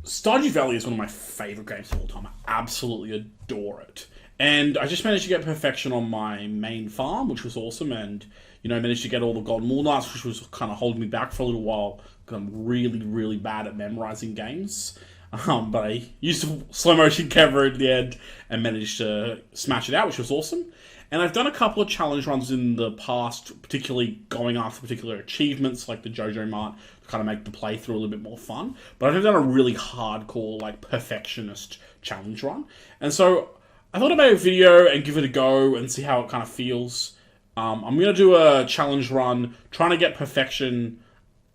Stardew Valley is one of my favorite games of all time. I absolutely adore it. And I just managed to get perfection on my main farm, which was awesome. And, managed to get all the golden walnuts, which was kind of holding me back for a little while because I'm really, really bad at memorizing games. But I used a slow motion camera in the end and managed to smash it out, which was awesome. And I've done a couple of challenge runs in the past, particularly going after particular achievements like the JoJo Mart to kind of make the playthrough a little bit more fun. But I've never done a really hardcore, like, perfectionist challenge run. And so I thought I'd make a video and give it a go and see how it kind of feels. I'm going to do a challenge run trying to get perfection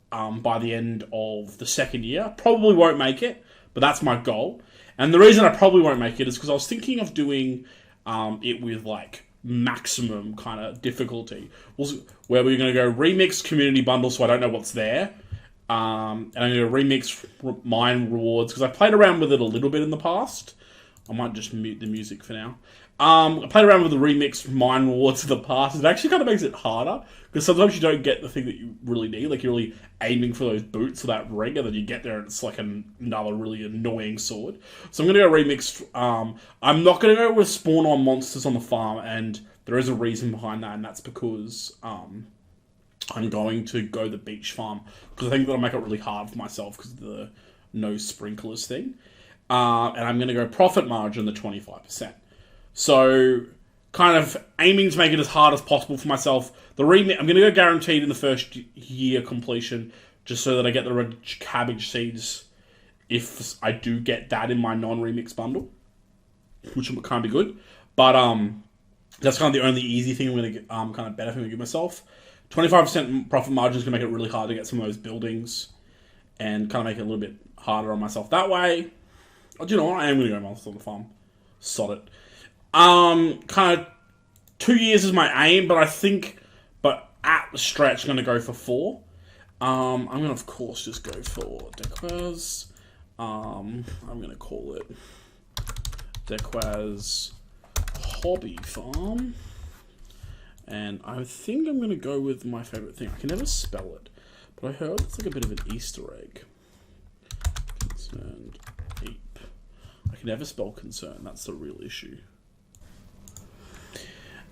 by the end of the second year. Probably won't make it, but that's my goal. And the reason I probably won't make it is because I was thinking of doing it with, like, maximum kind of difficulty, where we're going to go remix community bundle, so I don't know what's there, and I'm going to remix mine rewards because I played around with it a little bit in the past. I might just mute the music for now. I played around with the remix mine rewards in the past. It actually kind of makes it harder because sometimes you don't get the thing that you really need. Like, you're really aiming for those boots or that ring, and then you get there and it's like another really annoying sword. So I'm going to go remix. I'm not going to go with spawn on monsters on the farm, and there is a reason behind that, and that's because I'm going to go the beach farm because I think that'll make it really hard for myself because of the no sprinklers thing. And I'm going to go profit margin the 25%. So, kind of aiming to make it as hard as possible for myself. I'm going to go guaranteed in the first year completion, just so that I get the red cabbage seeds if I do get that in my non-remix bundle, which will kind of be good. But that's kind of the only easy thing I'm going to get, kind of benefit to give myself. 25% profit margin is going to make it really hard to get some of those buildings and kind of make it a little bit harder on myself that way. Oh, do you know what? I am going to go monsters on the farm. Sod it. Kind of 2 years is my aim, but at the stretch, I'm going to go for 4. I'm going to, of course, just go for Dequaz. I'm going to call it Dequaz Hobby Farm. And I think I'm going to go with my favourite thing. I can never spell it, but I heard it's like a bit of an Easter egg. Concerned Ape. I can never spell concern. That's the real issue.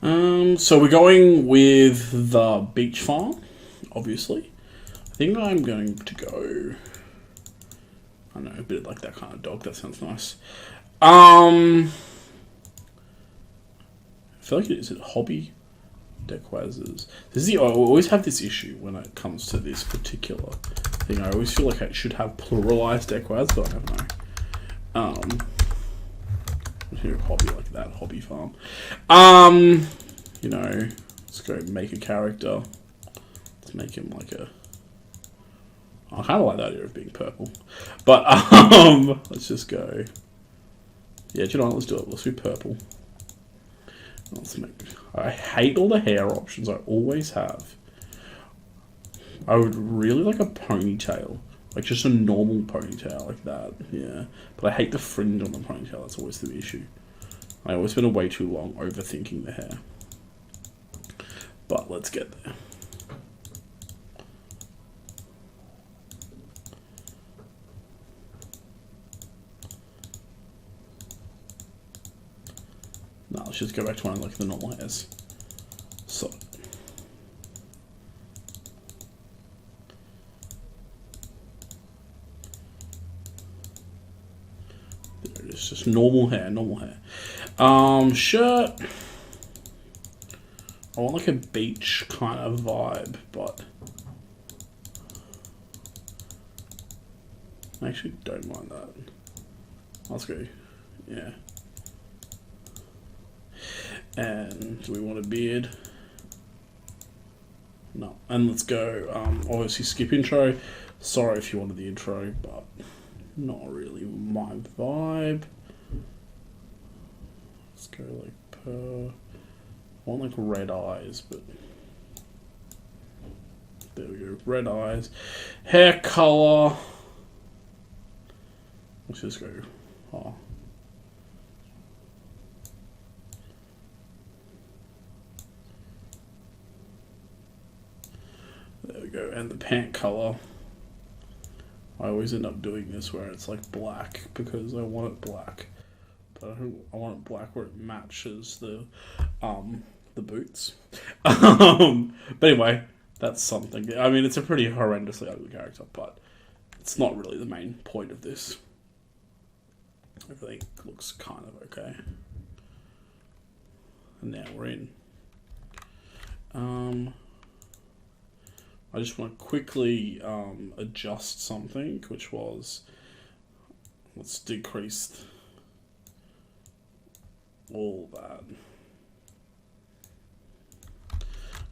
So we're going with the beach farm, obviously. I think I'm going to go, I don't know, a bit like that kind of dog. That sounds nice. I feel like is it hobby Dequazes. I always have this issue when it comes to this particular thing. I always feel like I should have pluralized Dequaz, but I don't know. Hobby like that, hobby farm. Let's go make a character. Let's make him like I kind of like the idea of being purple. But, let's just go. Yeah, do you know what? Let's do it. Let's do purple. I hate all the hair options. I always have. I would really like a ponytail. Like, just a normal ponytail like that, yeah. But I hate the fringe on the ponytail, that's always the issue. I always spend way too long overthinking the hair. But let's get there. No, let's just go back to one like the normal hairs. So. It's just normal hair, shirt. I want like a beach kind of vibe, but I actually don't mind that. Let's go, yeah. And do we want a beard? No. And let's go, obviously skip intro. Sorry if you wanted the intro, but not really my vibe. Let's go like I want like red eyes, but there we go. Red eyes. Hair color. Let's just go. Oh. There we go. And the pant color. I always end up doing this where it's like black because I want it black, but I want it black where it matches the boots. But anyway, that's something. I mean, it's a pretty horrendously ugly character, but it's not really the main point of this. Everything looks kind of okay. And now we're in. I just want to quickly adjust something, which was, let's decrease all that.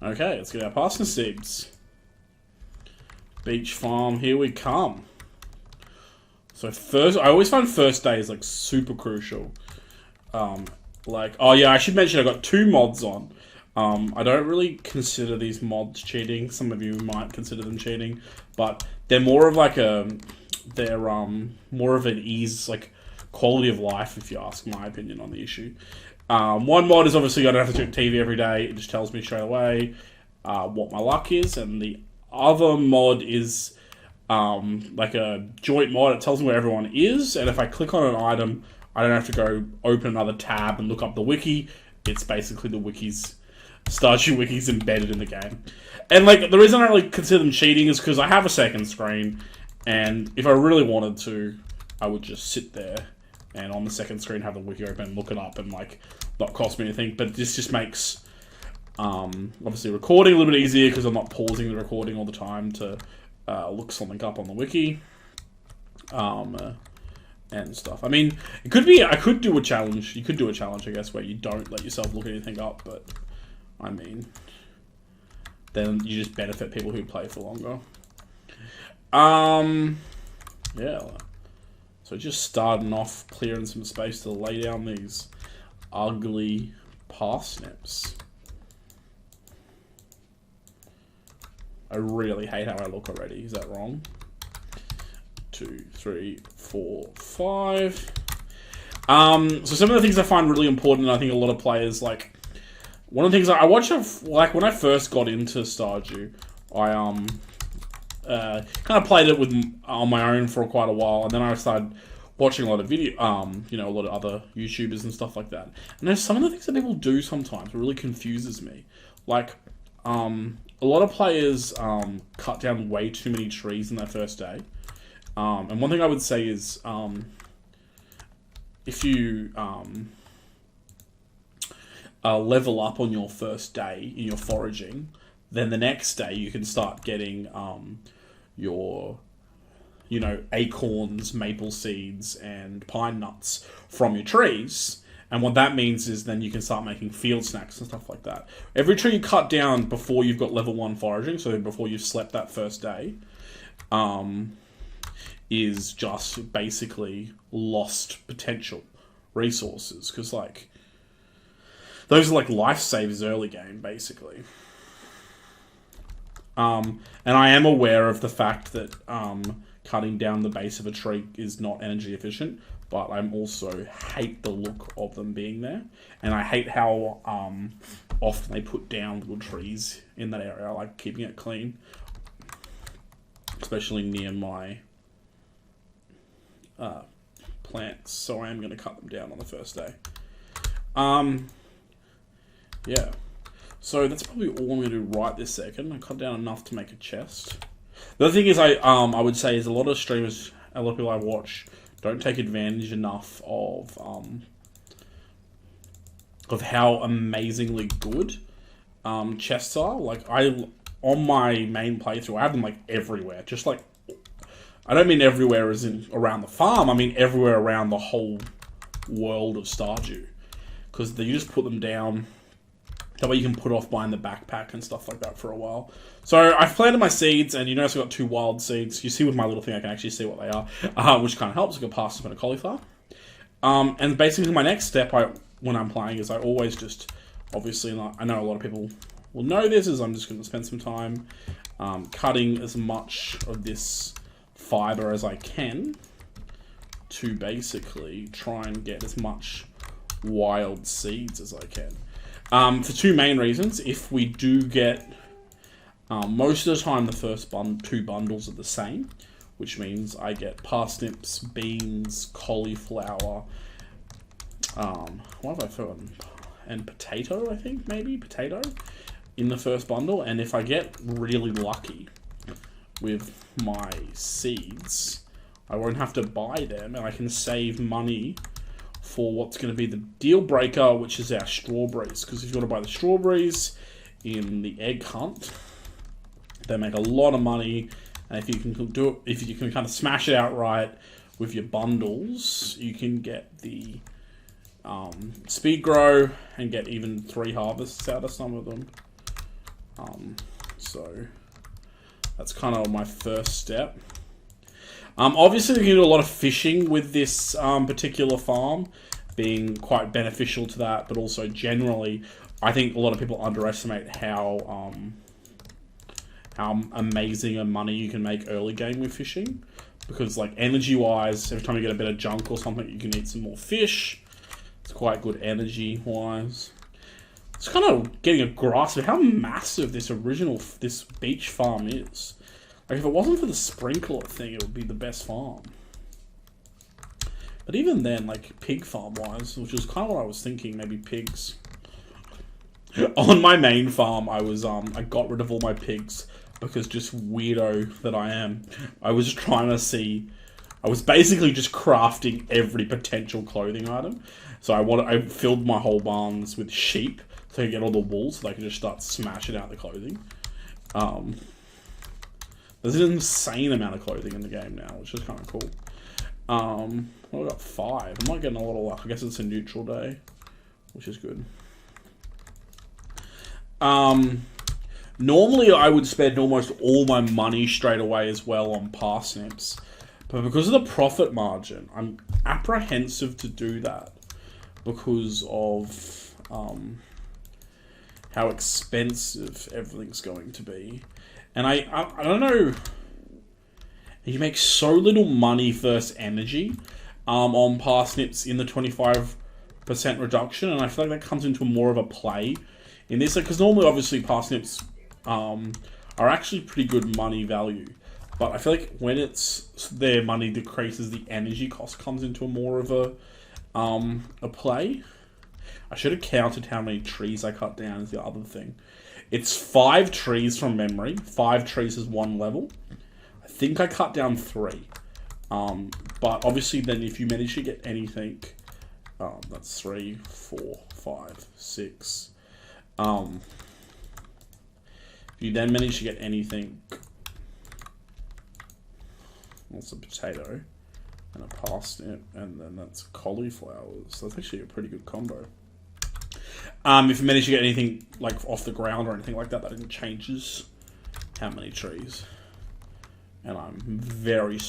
Okay, let's get our parsnip seeds. Beach farm, here we come. So first, I always find first day is like super crucial. Like, oh yeah, I should mention I got 2 mods on. I don't really consider these mods cheating. Some of you might consider them cheating, but they're more of like they're more of an ease, like quality of life, if you ask my opinion on the issue. One mod is obviously I don't have to check TV every day. It just tells me straight away what my luck is, and the other mod is like a joint mod. It tells me where everyone is, and if I click on an item, I don't have to go open another tab and look up the wiki. It's basically the wiki's Stardew Wiki's embedded in the game. And like the reason I don't really consider them cheating is because I have a second screen, and if I really wanted to, I would just sit there and on the second screen have the wiki open and look it up and like not cost me anything. But this just makes obviously recording a little bit easier because I'm not pausing the recording all the time to look something up on the wiki and stuff. I mean, it could be, I could do a challenge. You could do a challenge, I guess, where you don't let yourself look anything up, but I mean, then you just benefit people who play for longer. Yeah. So just starting off, clearing some space to lay down these ugly parsnips. I really hate how I look already. Is that wrong? 2, 3, 4, 5. So some of the things I find really important, and I think a lot of players like. One of the things I watch, like when I first got into Stardew, I kind of played it with on my own for quite a while, and then I started watching a lot of video, you know, a lot of other YouTubers and stuff like that. And there's some of the things that people do sometimes that really confuses me. Like, a lot of players cut down way too many trees in their first day. And one thing I would say is, if you level up on your first day in your foraging, then the next day you can start getting your, you know, acorns, maple seeds, and pine nuts from your trees. And what that means is then you can start making field snacks and stuff like that. Every tree you cut down before you've got level 1 foraging, so before you've slept that first day, is just basically lost potential resources. Because, like, those are like lifesavers early game, basically. And I am aware of the fact that cutting down the base of a tree is not energy efficient, but I'm also hate the look of them being there, and I hate how often they put down little trees in that area. I like keeping it clean, especially near my plants. So I am going to cut them down on the first day. Yeah. So that's probably all I'm going to do right this second. I cut down enough to make a chest. The other thing is I would say is a lot of streamers, a lot of people I watch, don't take advantage enough of how amazingly good chests are. Like, on my main playthrough, I have them like everywhere. Just like, I don't mean everywhere as in around the farm. I mean everywhere around the whole world of Stardew. Because you just put them down. That way you can put off buying the backpack and stuff like that for a while. So I've planted my seeds, and you notice I've got 2 wild seeds. You see with my little thing, I can actually see what they are, which kind of helps. I've got parsnip and a cauliflower. And basically my next step when I'm playing is I always just, obviously, I know a lot of people will know this, is I'm just going to spend some time cutting as much of this fiber as I can to basically try and get as much wild seeds as I can. For 2 main reasons. If we do get, most of the time the first 2 bundles are the same, which means I get parsnips, beans, cauliflower, what have I thrown? And potato, I think, maybe? Potato in the first bundle. And if I get really lucky with my seeds, I won't have to buy them, and I can save money for what's going to be the deal breaker, which is our strawberries. Because if you want to buy the strawberries in the egg hunt, they make a lot of money. And if you can do it, if you can kind of smash it outright with your bundles, you can get the speed grow and get even 3 harvests out of some of them. So that's kind of my first step. Obviously, you can do a lot of fishing with this particular farm, being quite beneficial to that, but also generally, I think a lot of people underestimate how amazing a money you can make early game with fishing. Because, like, energy-wise, every time you get a bit of junk or something, you can eat some more fish. It's quite good energy-wise. It's kind of getting a grasp of how massive this beach farm is. Like, if it wasn't for the sprinkler thing, it would be the best farm. But even then, like, pig farm-wise, which is kind of what I was thinking, maybe pigs. On my main farm, I got rid of all my pigs because just weirdo that I am. I was trying to see... I was basically just crafting every potential clothing item. So I filled my whole barns with sheep so I could get all the wool so they could just start smashing out the clothing. There's an insane amount of clothing in the game now, which is kind of cool. Well, I got 5. I'm not getting a lot of luck. I guess it's a neutral day, which is good. Normally I would spend almost all my money straight away as well on parsnips. But because of the profit margin, I'm apprehensive to do that. Because of how expensive everything's going to be. And I don't know. You make so little money versus energy on parsnips in the 25% reduction, and I feel like that comes into more of a play in this. Because normally, obviously, parsnips are actually pretty good money value. But I feel like when their money decreases, the energy cost comes into more of a play. I should have counted how many trees I cut down is the other thing. It's 5 trees from memory. 5 trees is 1 level. I think I cut down 3. But obviously then if you manage to get anything, that's 3, 4, 5, 6. If you then manage to get anything, that's a potato and a parsnip, and then that's cauliflowers. So that's actually a pretty good combo. If you manage to get anything like off the ground or anything like that, that even changes how many trees. And I'm very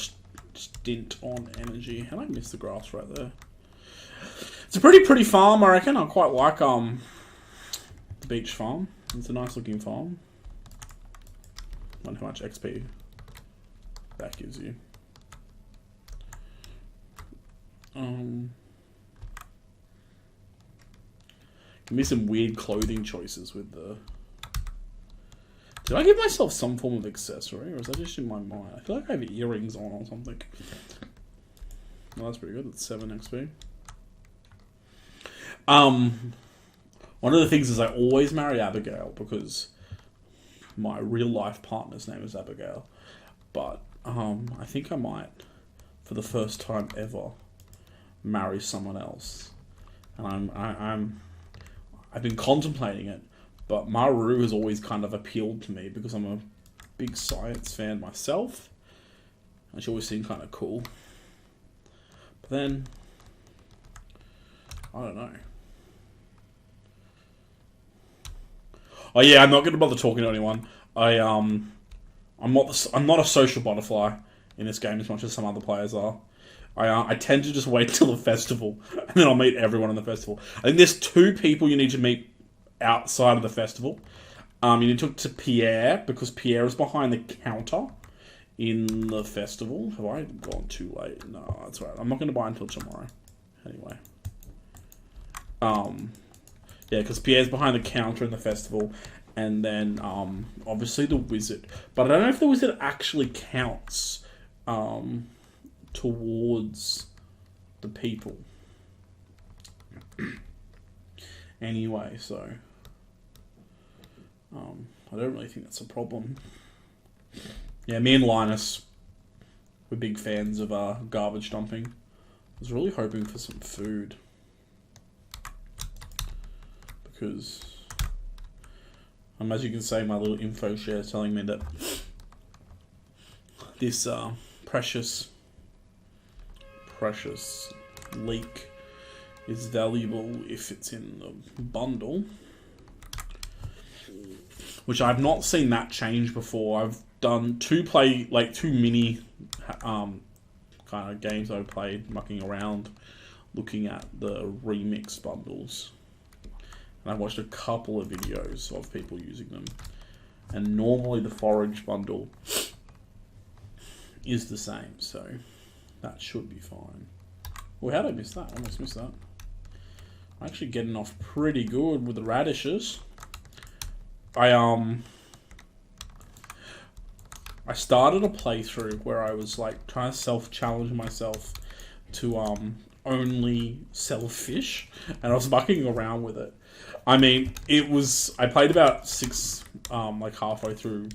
stint on energy, and I missed the grass right there. It's a pretty farm, I reckon. I quite like the beach farm. It's a nice looking farm. I wonder how much XP that gives you. Give me some weird clothing choices with the... Did I give myself some form of accessory, or is that just in my mind? I feel like I have earrings on or something. Well, that's pretty good. That's 7 XP. One of the things is I always marry Abigail because my real life partner's name is Abigail. But I think I might, for the first time ever, marry someone else. And I've been contemplating it, but Maru has always kind of appealed to me because I'm a big science fan myself. And she always seemed kind of cool. But then, I don't know. Oh yeah, I'm not going to bother talking to anyone. I'm not a social butterfly in this game as much as some other players are. I tend to just wait till the festival, and then I'll meet everyone in the festival. I think there's 2 people you need to meet outside of the festival. You need to talk to Pierre, because Pierre is behind the counter in the festival. Have I gone too late? No, that's right. I'm not going to buy until tomorrow. Anyway. Yeah, because Pierre's behind the counter in the festival, and then, obviously the wizard. But I don't know if the wizard actually counts towards the people. Anyway, so I don't really think that's a problem. Yeah, me and Linus were big fans of garbage dumping. I was really hoping for some food because, as you can see, my little info share is telling me that this precious leek is valuable if it's in the bundle, which I've not seen that change before. I've done two mini kind of games I've played, mucking around, looking at the remix bundles, and I've watched a couple of videos of people using them, and normally the forage bundle is the same, so that should be fine. Well, how did I miss that? I almost missed that. I'm actually getting off pretty good with the radishes. I started a playthrough where I was like trying to self-challenge myself to only sell fish, and I was mucking around with it. I mean, I played about six, halfway through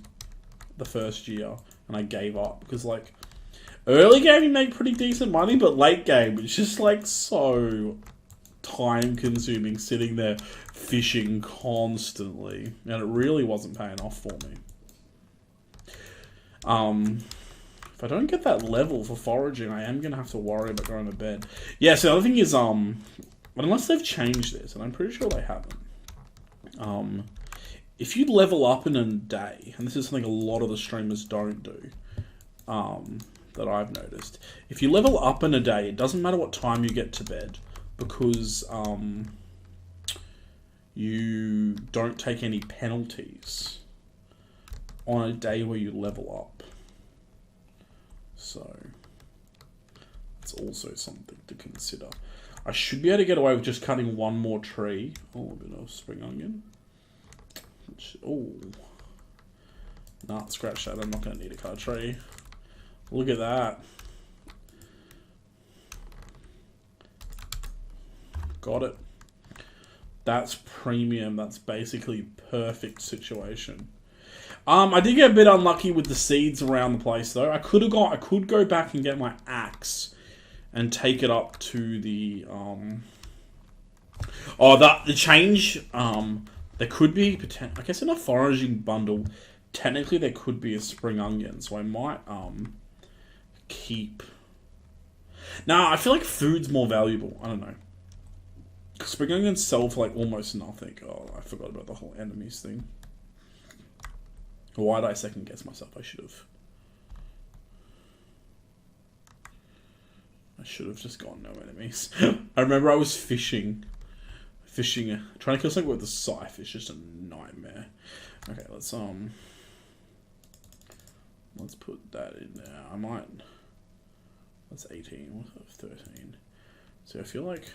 the first year, and I gave up because like early game you make pretty decent money, but late game it's just like so time consuming sitting there fishing constantly, and it really wasn't paying off for me. If I don't get that level for foraging, I am gonna have to worry about going to bed. Yeah, so the other thing is, unless they've changed this, and I'm pretty sure they haven't, if you level up in a day, and this is something a lot of the streamers don't do, that I've noticed, if you level up in a day, it doesn't matter what time you get to bed, because you don't take any penalties on a day where you level up. So that's also something to consider. I should be able to get away with just cutting one more tree. Oh, a bit of spring onion. Oh, nah, scratch that. I'm not going to need to cut a tree. Look at that. Got it. That's premium. That's basically perfect situation. I did get a bit unlucky with the seeds around the place though. I could go back and get my axe and take it up to the the change. There could be I guess in a foraging bundle, technically there could be a spring onion, so I might keep. Nah, I feel like food's more valuable. I don't know. Spring onions sell for like almost nothing. Oh, I forgot about the whole enemies thing. Why did I second guess myself? I should have just gone no enemies. I remember I was fishing, trying to kill something with the scythe. It's just a nightmare. Okay, let's put that in there. That's 18. What's 13? So I feel like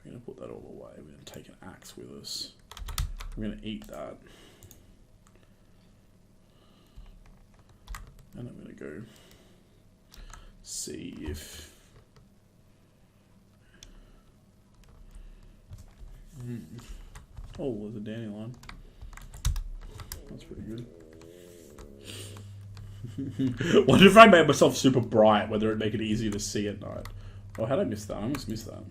we're gonna put that all away. We're gonna take an axe with us. We're gonna eat that. And I'm going to go see if... Oh, there's a dandelion. That's pretty good. Wonder if I made myself super bright, whether it'd make it easier to see at night. Oh, how did I miss that? I almost missed that.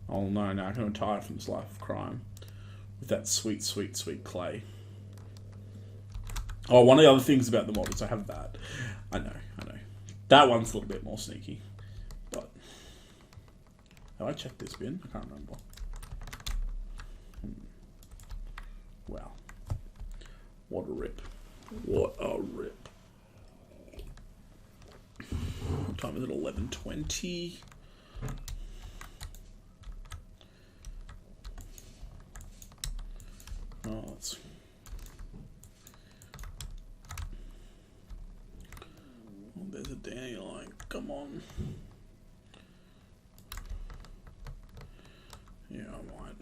Oh no, now I can retire from this life of crime. With that sweet, sweet, sweet clay. Oh, one of the other things about the mod is I have that. I know. That one's a little bit more sneaky. But have I checked this bin? I can't remember. Wow. What a rip. What a rip. What time is it? 11:20. Oh, that's... There's a dandelion. Come on. Yeah, I might.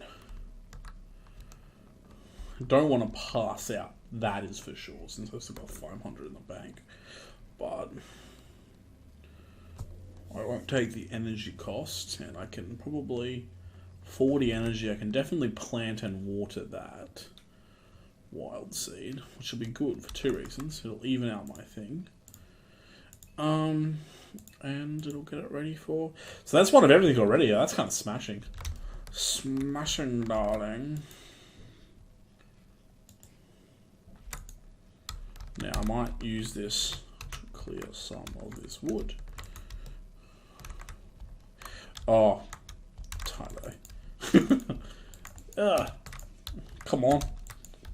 I don't want to pass out. That is for sure. Since I've still got 500 in the bank. but I won't take the energy cost, and I can probably 40 energy. I can definitely plant and water that wild seed, which will be good for 2 reasons. It'll even out my thing. And it'll get it ready for... So that's one of everything already. That's kind of smashing. Smashing, darling. Now, I might use this to clear some of this wood. Oh, Tyler. Come on.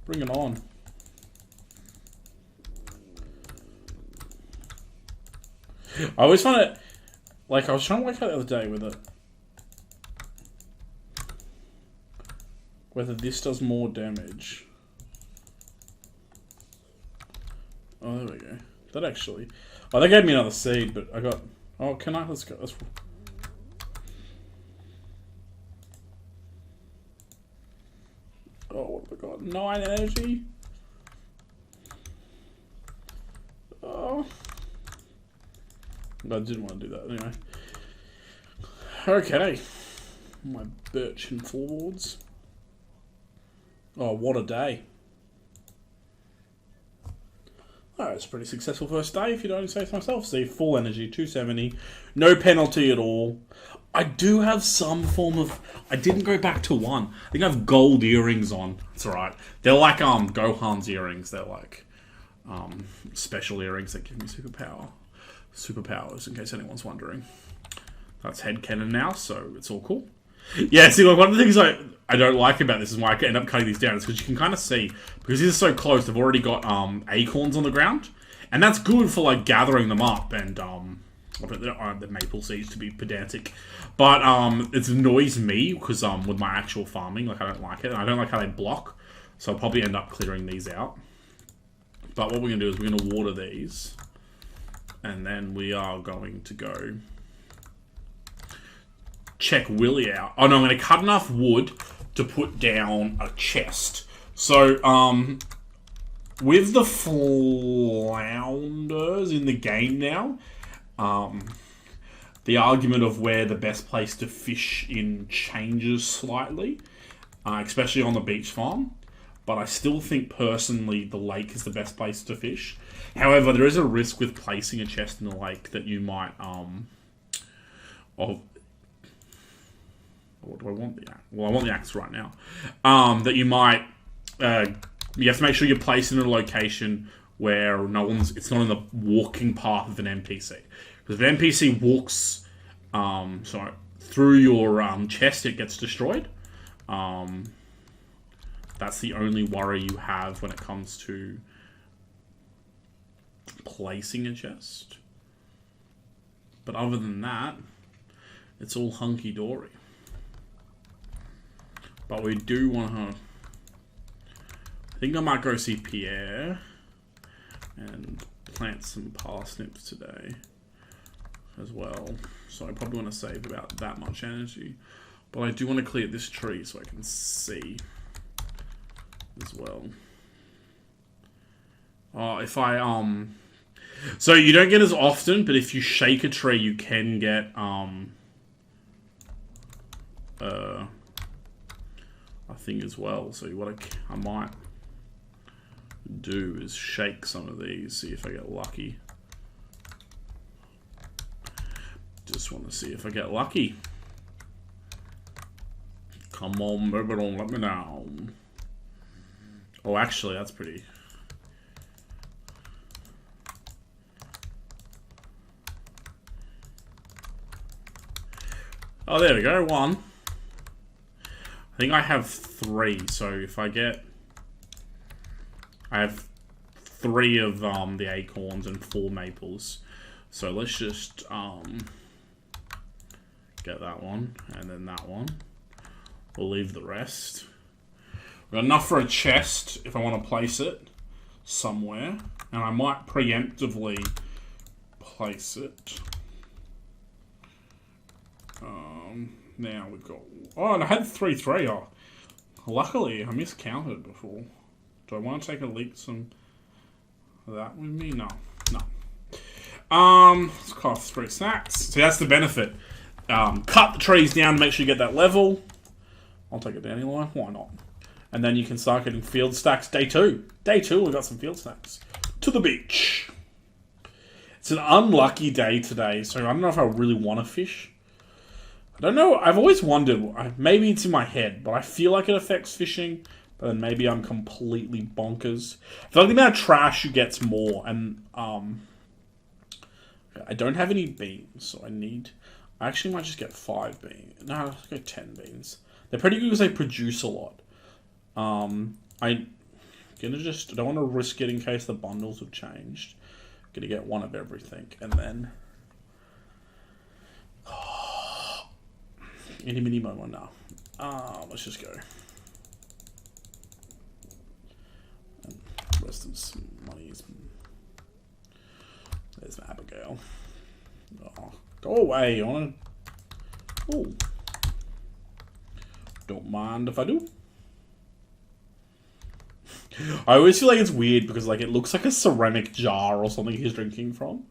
Bring it on. I always find it, like, I was trying to work out the other day whether this does more damage. Oh, there we go. That actually... Oh, they gave me another seed, but I got... Oh, can I? Let's go. Let's... Oh, what have I got? 9 energy? Oh... But I didn't want to do that anyway. Okay. My birch and floorboards. Oh, what a day. Oh, it's a pretty successful first day, if you don't say so myself. See, full energy, 270. No penalty at all. I do have some form of... I didn't go back to 1. I think I have gold earrings on. It's alright. They're like Gohan's earrings. They're like special earrings that give me superpowers, in case anyone's wondering. That's headcanon now, so it's all cool. Yeah, see, like, one of the things I don't like about this is why I end up cutting these down is because you can kind of see, because these are so close, they've already got acorns on the ground, and that's good for, like, gathering them up, and the maple seeds, to be pedantic, but it annoys me, because with my actual farming, like, I don't like it, and I don't like how they block, so I'll probably end up clearing these out. But what we're going to do is we're going to water these. And then we are going to go check Willy out. Oh no, I'm going to cut enough wood to put down a chest. So, with the flounders in the game now, the argument of where the best place to fish in changes slightly, especially on the beach farm. But I still think, personally, the lake is the best place to fish. However, there is a risk with placing a chest in the lake that you might, what do I want the axe? Well, I want the axe right now. That you might, you have to make sure you place it in a location where it's not in the walking path of an NPC. Because if an NPC walks, through your chest, it gets destroyed. That's the only worry you have when it comes to placing a chest. But other than that, it's all hunky-dory. But we do want to... I think I might go see Pierre and plant some parsnips today as well. So I probably want to save about that much energy. But I do want to clear this tree so I can see as well. If I so you don't get as often, but if you shake a tree, you can get a thing as well. So what I might do is shake some of these, see if I get lucky. Just want to see if I get lucky. Come on, baby, don't let me down. Oh, actually, that's pretty... Oh, there we go, 1. I think I have 3, so if I get... I have 3 of the acorns and 4 maples. So let's just get that one, and then that one. We'll leave the rest. We've got enough for a chest if I want to place it somewhere. And I might preemptively place it. Now we've got... Oh, and I had 3. Oh, luckily, I miscounted before. Do I want to take a leak some of that with me? No. No. Let's cost 3 snacks. So that's the benefit. Cut the trees down to make sure you get that level. I'll take a dandelion. Why not? And then you can start getting field stacks day 2. Day 2, we got some field stacks. To the beach. It's an unlucky day today, so I don't know if I really want to fish. I don't know. I've always wondered. Maybe it's in my head, but I feel like it affects fishing. But then maybe I'm completely bonkers. I feel like the amount of trash you get's more, and I don't have any beans, so I actually might just get 5 beans. No, I'll go 10 beans. They're pretty good because they produce a lot. I don't want to risk it in case the bundles have changed. Gonna get one of everything, and then any mini momo now. Let's just go. And rest of some money. There's my Abigail. Oh, go away. I wanna. Oh, don't mind if I do. I always feel like it's weird because like it looks like a ceramic jar or something he's drinking from,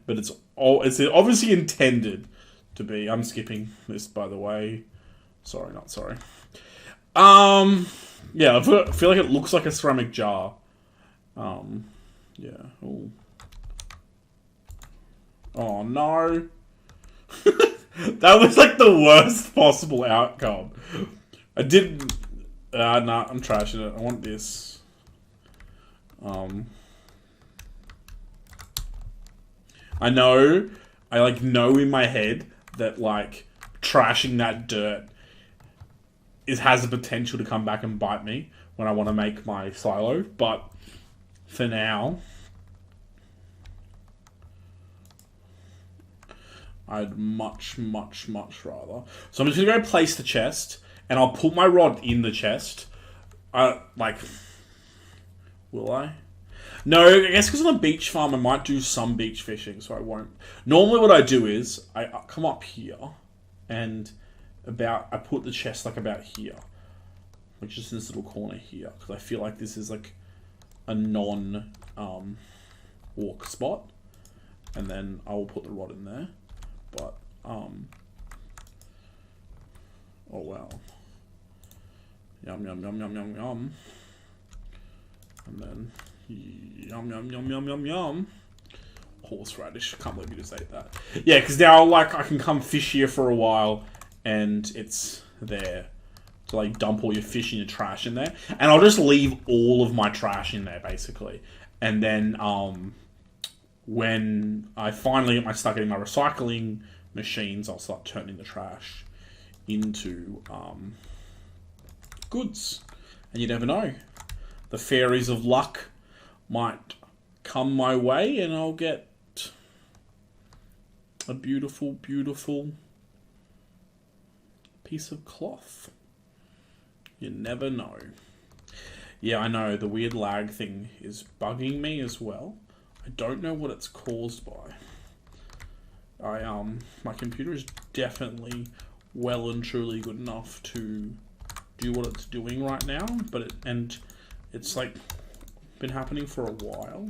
but it's obviously intended to be. I'm skipping this, by the way. Sorry, not sorry. Yeah, I feel like it looks like a ceramic jar. Yeah. Ooh. Oh no. That was like the worst possible outcome. I didn't. Nah, I'm trashing it. I want this. I know. I like know in my head that like trashing that dirt has the potential to come back and bite me when I want to make my silo, but for now, I'd much rather. So I'm just gonna go place the chest, and I'll put my rod in the chest. Will I? No, I guess because on a beach farm, I might do some beach fishing, so I won't. Normally what I do is, I come up here, and I put the chest like about here. Which is this little corner here, because I feel like this is like a walk spot. And then I will put the rod in there. But, oh well. Yum, yum, yum, yum, yum, yum. And then, yum, yum, yum, yum, yum, yum. Horseradish. Can't believe you just ate that. Yeah, because now, like, I can come fish here for a while, and it's there to, like, dump all your fish and your trash in there. And I'll just leave all of my trash in there, basically. And then, when I finally start getting my recycling machines, I'll start turning the trash into, goods. And you never know. The fairies of luck might come my way and I'll get a beautiful, beautiful piece of cloth. You never know. Yeah, I know, the weird lag thing is bugging me as well. I don't know what it's caused by. My computer is definitely well and truly good enough to do what it's doing right now, but it's like been happening for a while.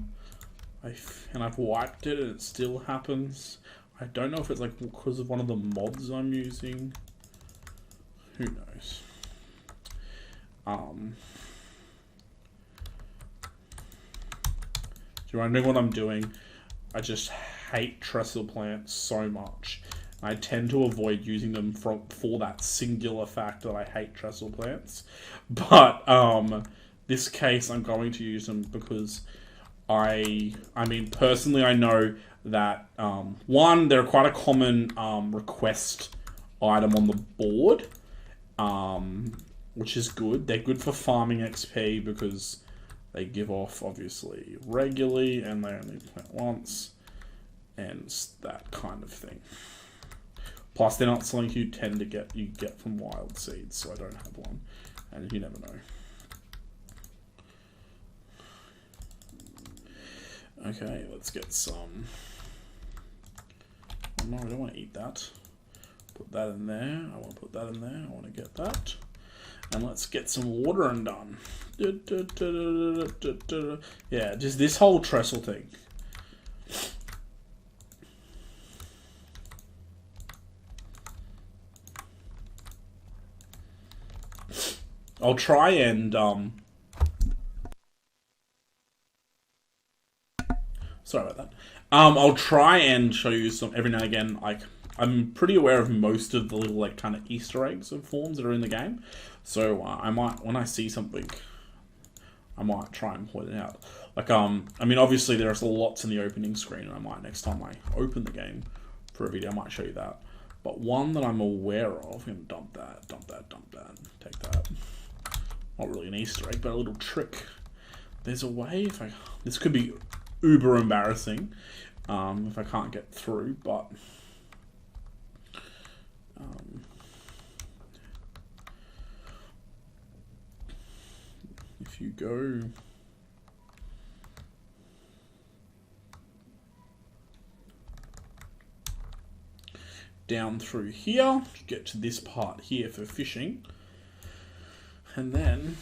I've wiped it and it still happens. I don't know if it's like because of one of the mods I'm using. Who knows? You're wondering what I'm doing. I just hate trestle plants so much. I tend to avoid using them for that singular fact that I hate trestle plants. But this case I'm going to use them because I mean personally I know that one, they're quite a common request item on the board, which is good. They're good for farming XP because they give off obviously regularly and they only plant once and that kind of thing. Plus they're not something you tend to get from wild seeds, so I don't have one and you never know. Okay, let's get some. Oh no, I don't want to eat that. Put that in there. I want to put that in there. I want to get that. And let's get some watering done. Yeah, just this whole trestle thing. I'll try and sorry about that. I'll try and show you some every now and again. Like, I'm pretty aware of most of the little like kind of Easter eggs of forms that are in the game, so I might, when I see something, I might try and point it out. Like, I mean, obviously there's lots in the opening screen, and I might, next time I open the game for a video, I might show you that. But one that I'm aware of, I'm gonna dump that, take that. Not really an Easter egg, but a little trick. There's a way, if I, this could be uber embarrassing if I can't get through, but if you go down through here, you get to this part here for fishing, and then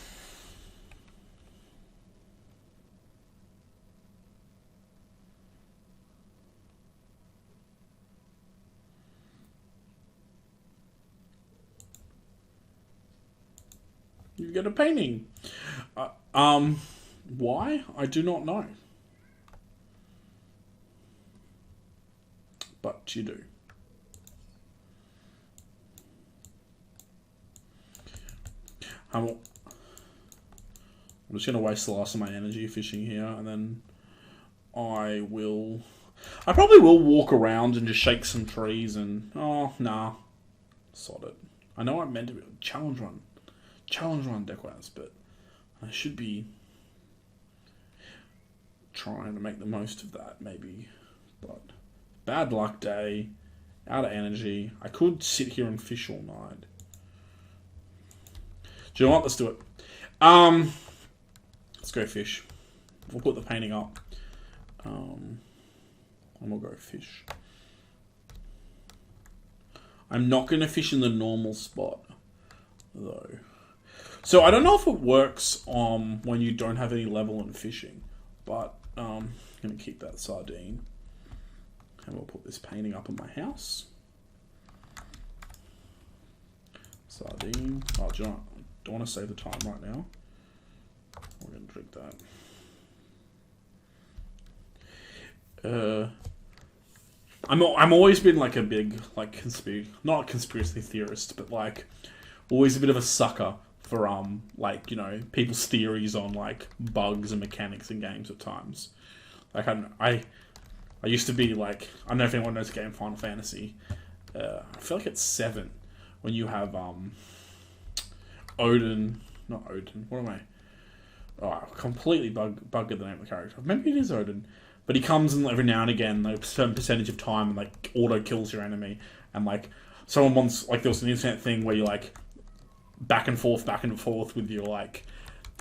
you get a painting. Why? I do not know. But you do. I'm just going to waste the last of my energy fishing here, and then I probably will walk around and just shake some trees and, oh, nah, sod it. I know I'm meant to be challenge run Dequaz, but I should be trying to make the most of that, maybe. But bad luck day, out of energy. I could sit here and fish all night. Do you know what? Let's do it. Let's go fish. We'll put the painting up. And we'll go fish. I'm not going to fish in the normal spot, though. So I don't know if it works when you don't have any level in fishing, but I'm going to keep that sardine. And we'll put this painting up in my house. Sardine. Oh, do you know what? I don't want to save the time right now. We're going to drink that. I'm always been like a big like not a conspiracy theorist, but like always a bit of a sucker for like, you know, people's theories on like bugs and mechanics in games at times. Like I used to be like, I don't know if anyone knows the game Final Fantasy. I feel like it's 7 when you have Odin, not Odin. What am I? Oh, I completely bugged the name of the character. Maybe it is Odin, but he comes in every now and again, like a certain percentage of time, and like auto kills your enemy. And like someone once, like there was an internet thing where you like back and forth with your like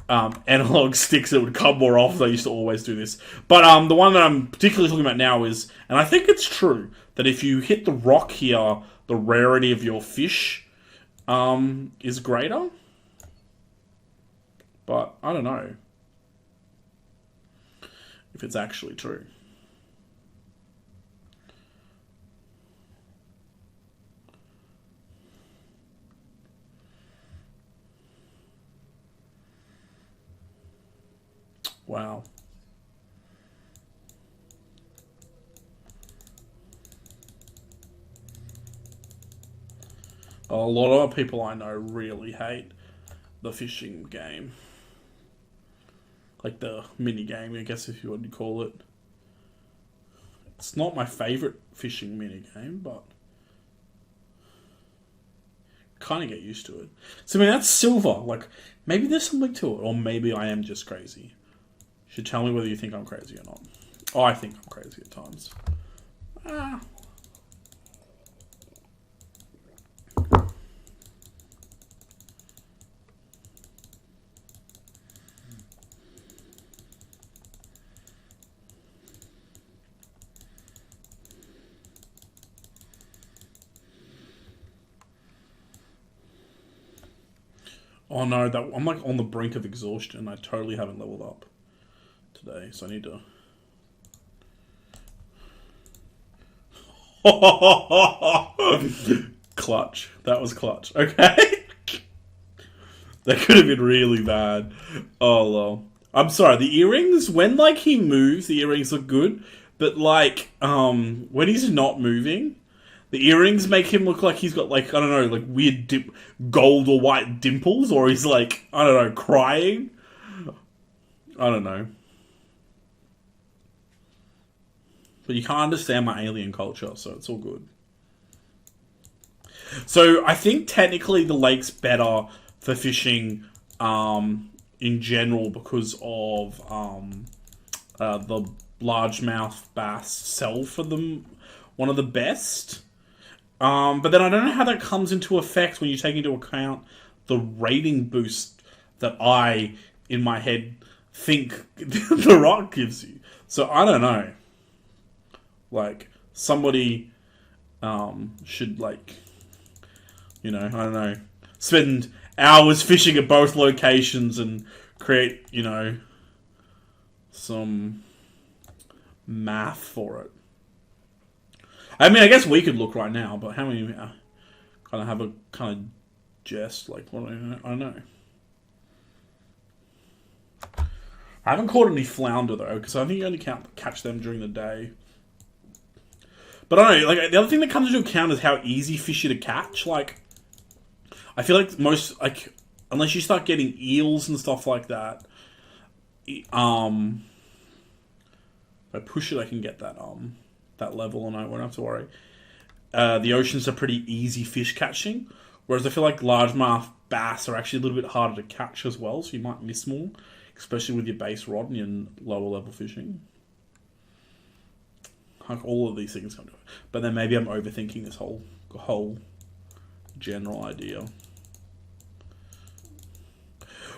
analog sticks that would come more off. I used to always do this, but the one that I'm particularly talking about now is, and I think it's true, that if you hit the rock here, the rarity of your fish is greater. But I don't know if it's actually true. Wow. A lot of people I know really hate the fishing game. Like the mini game, I guess, if you want to call it. It's not my favourite fishing mini game, but kind of get used to it. So I mean, that's silver. Like, maybe there's something to it, or maybe I am just crazy. You should tell me whether you think I'm crazy or not. Oh, I think I'm crazy at times. Oh no, I'm like on the brink of exhaustion. I totally haven't leveled up today, so I need to. Clutch. That was clutch. Okay. That could have been really bad. Oh, well. I'm sorry, the earrings, when, like, he moves, the earrings look good. But, like, when he's not moving, the earrings make him look like he's got, like, I don't know, like, weird gold or white dimples. Or he's, like, I don't know, crying. I don't know. But you can't understand my alien culture, so it's all good. So I think technically the lake's better for fishing in general because of the largemouth bass sell for them one of the best. But then I don't know how that comes into effect when you take into account the rating boost that I, in my head, think the rock gives you. So I don't know. Like, somebody should, like, I don't know, spend hours fishing at both locations and create, some math for it. I mean, I guess we could look right now, but how many kind of have a kind of jest, like, what I don't know. I haven't caught any flounder, though, because I think you only catch them during the day. But I don't know, like, the other thing that comes into account is how easy fish are to catch. Like, I feel like most, like, unless you start getting eels and stuff like that, if I push it, I can get that that level, and I won't have to worry. The oceans are pretty easy fish catching, whereas I feel like largemouth bass are actually a little bit harder to catch as well, so you might miss more, especially with your base rod and your lower level fishing. Like, all of these things come to it. But then maybe I'm overthinking this whole general idea.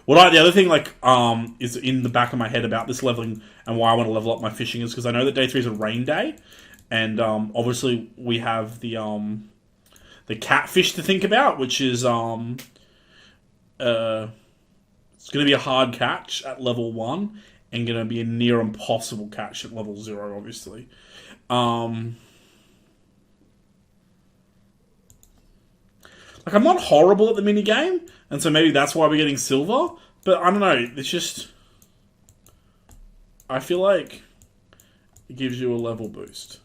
The other thing, like, is in the back of my head about this leveling and why I want to level up my fishing is because I know that day 3 is a rain day, and obviously we have the catfish to think about, which is it's going to be a hard catch at level 1 and going to be a near impossible catch at level 0, obviously. Like, I'm not horrible at the minigame, and so maybe that's why we're getting silver, but I don't know, it's just, I feel like it gives you a level boost.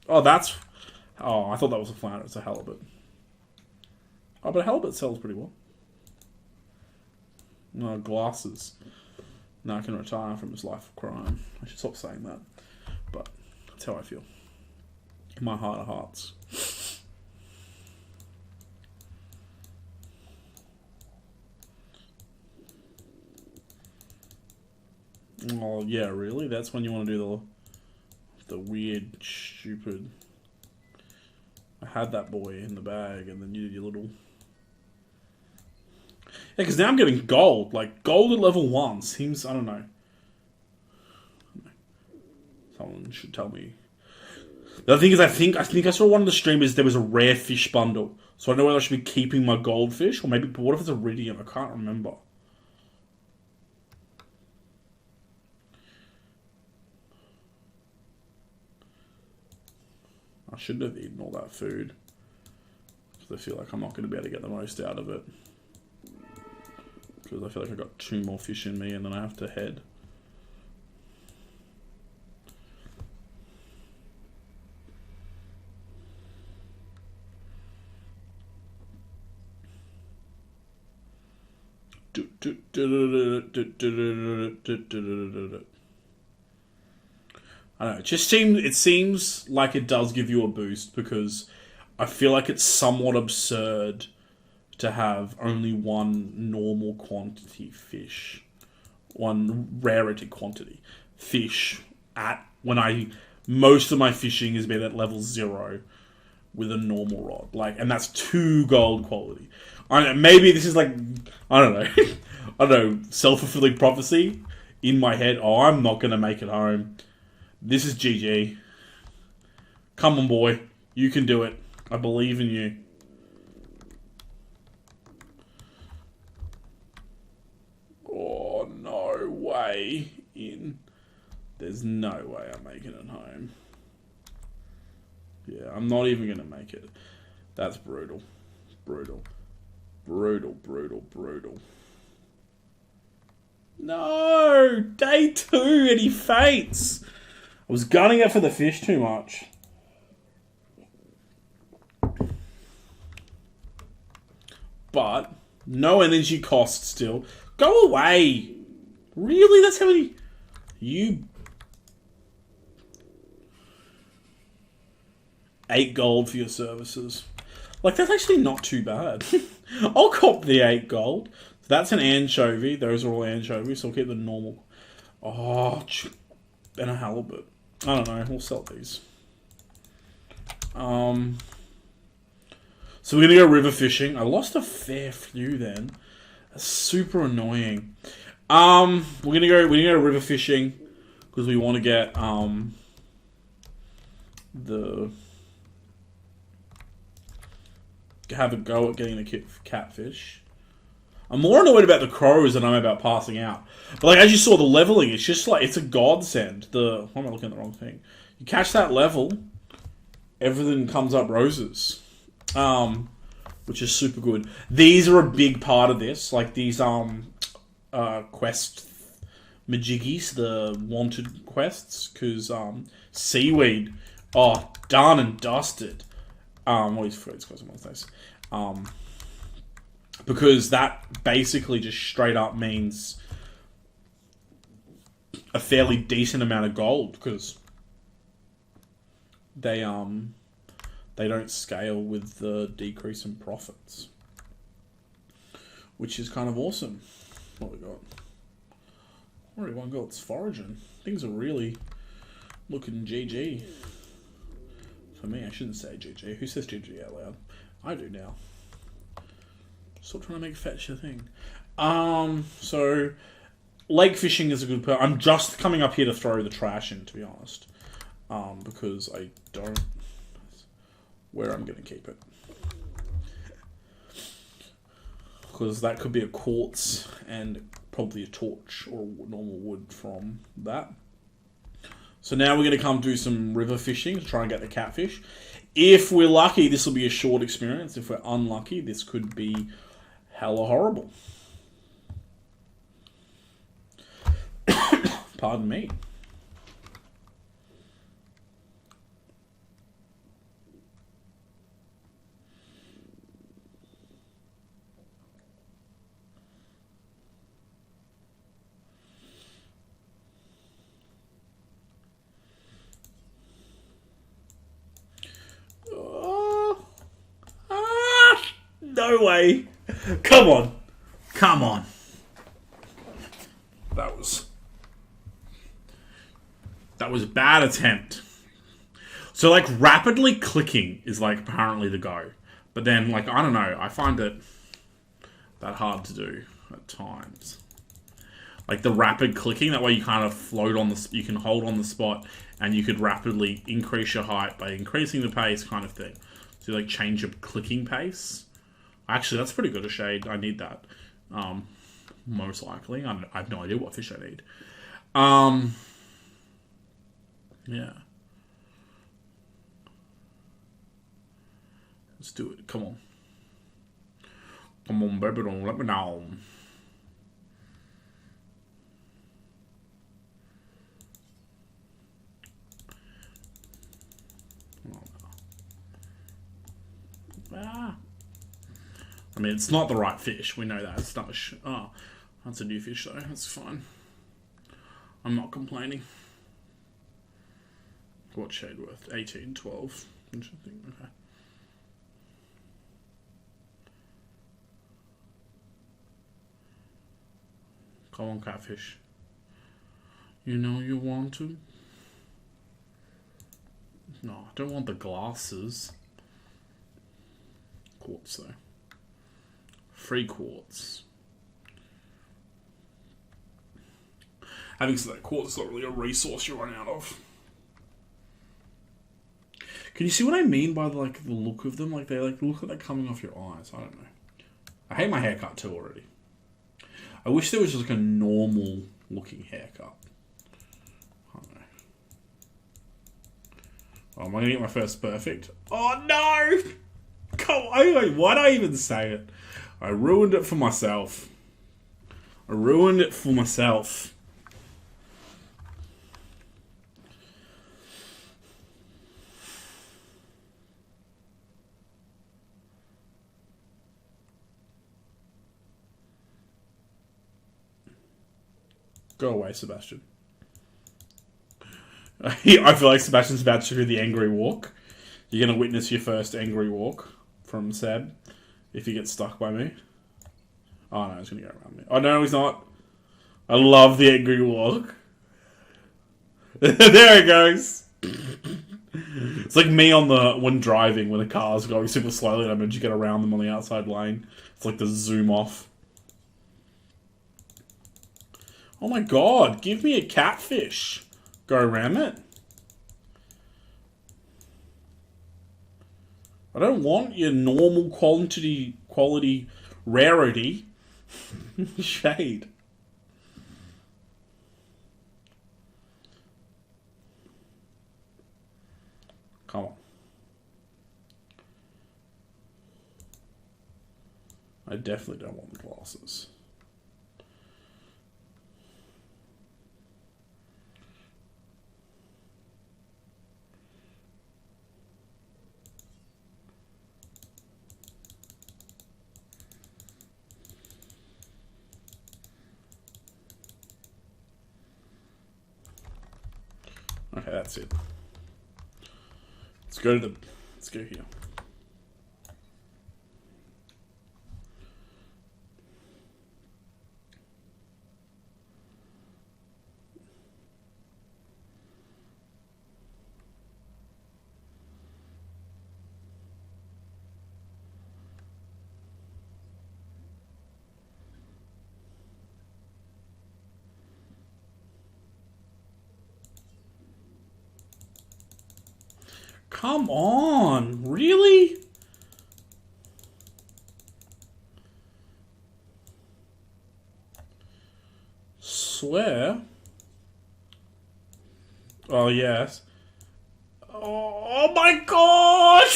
Oh, I thought that was a flounder, it's a halibut. Oh, but halibut sells pretty well. No, glasses. Now I can retire from his life of crime. I should stop saying that. But that's how I feel. In my heart of hearts. Oh, yeah, really? That's when you want to do the weird, stupid... I had that boy in the bag, and then you did your little... Yeah, because now I'm getting gold. Like, gold at level 1 seems... I don't know. Someone should tell me. The other thing is, I think I saw one of the streamers, there was a rare fish bundle. So I don't know whether I should be keeping my goldfish, or maybe... But what if it's iridium? I can't remember. I shouldn't have eaten all that food. Because I feel like I'm not going to be able to get the most out of it. Because I feel like I've got 2 more fish in me and then I have to head. I don't know. It seems like it does give you a boost because I feel like it's somewhat absurd to have only one normal quantity fish, one rarity quantity fish most of my fishing has been at level 0 with a normal rod, and that's 2 gold quality. I don't know, maybe this is like, I don't know, I don't know, self-fulfilling prophecy in my head. Oh, I'm not gonna make it home. This is GG. Come on, boy. You can do it. I believe in you. Oh, no way in. There's no way I'm making it home. Yeah, I'm not even going to make it. That's brutal. Brutal. Brutal, brutal, brutal. No! Day 2 and he faints! I was gunning it for the fish too much. But, no energy cost still. Go away! Really? That's how many... You... 8 gold for your services. Like, that's actually not too bad. I'll cop the 8 gold. So that's an anchovy. Those are all anchovies, so I'll keep the normal. Oh, and a halibut. I don't know. We'll sell these. So we're gonna go river fishing. I lost a fair few then. That's super annoying. We're gonna go river fishing because we want to get have a go at getting the catfish. I'm more annoyed about the crows than I'm about passing out. But like as you saw, the leveling, it's just like it's a godsend. Why am I looking at the wrong thing? You catch that level, everything comes up roses. Which is super good. These are a big part of this. Like these quest majiggies, the wanted quests, because seaweed, done and dusted. Always forget it's one of those. Because that basically just straight up means a fairly decent amount of gold because they don't scale with the decrease in profits, which is kind of awesome. What we got? Already one gold. It's foraging. Things are really looking GG. For me, I shouldn't say GG. Who says GG out loud? I do now. Still trying to make fetch a thing. So lake fishing is a good part. I'm just coming up here to throw the trash in, to be honest, because I don't where I'm going to keep it, because that could be a quartz and probably a torch or normal wood from that. So now we're going to come do some river fishing to try and get the catfish. If we're lucky, this will be a short experience. If we're unlucky, this could be hella horrible. Pardon me. No way. Come on. Come on. That was a bad attempt. So, like, rapidly clicking is, like, apparently the go. But then, like, I don't know. I find it that hard to do at times. Like, the rapid clicking, that way you kind of float on the... You can hold on the spot and you could rapidly increase your height by increasing the pace kind of thing. So, like, change your clicking pace. Actually, that's pretty good a shade. I need that. Most likely. I have no idea what fish I need. Yeah. Let's do it. Come on. Come on, baby. Don't let me down. Oh, no. Ah. I mean, it's not the right fish. We know that. It's not oh, that's a new fish, though. That's fine. I'm not complaining. What shade worth? 18, 12. Interesting. Okay. Come on, catfish. You know you want to? No, I don't want the glasses. Quartz, though. Free quartz. Having said that, quartz is not really a resource you run out of. Can you see what I mean by the look of them? Like they look like they're coming off your eyes. I don't know. I hate my haircut too already. I wish there was just like a normal looking haircut. I don't know. Oh, am I gonna get my first perfect? Oh no! Come on! Why did I even say it? I ruined it for myself. I ruined it for myself. Go away, Sebastian. I feel like Sebastian's about to do the angry walk. You're going to witness your first angry walk from Seb if he gets stuck by me. Oh, no, he's going to go around me. Oh, no, he's not. I love the angry walk. There it goes. It's like me on when driving, when the car's going super slowly and I manage to get around them on the outside lane. It's like the zoom off. Oh my god, give me a catfish. Go ram it. I don't want your normal quality rarity. Shade. Come on. I definitely don't want the glasses. Okay, that's it. Let's go here. Come on, really? Swear. Oh, yes. Oh my god!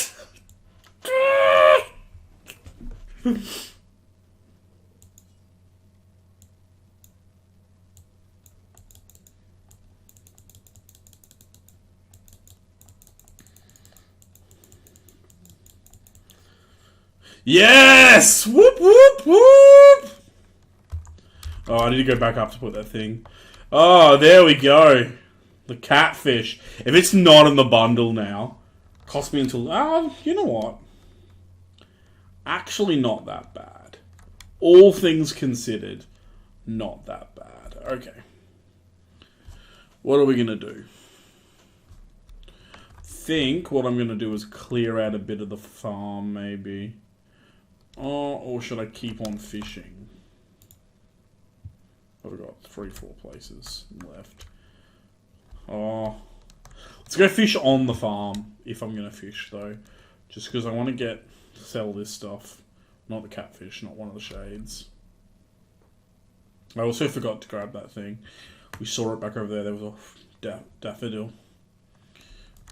Yes! Whoop, whoop, whoop! Oh, I need to go back up to put that thing. Oh, there we go. The catfish. If it's not in the bundle now, cost me until... Oh, you know what? Actually not that bad. All things considered, not that bad. Okay. What are we going to do? Think what I'm going to do is clear out a bit of the farm, maybe. Oh, or should I keep on fishing? I've got 3-4 places left. Oh, let's go fish on the farm if I'm going to fish, though. Just because I want to sell this stuff. Not the catfish, not one of the shades. I also forgot to grab that thing. We saw it back over there. There was a daffodil.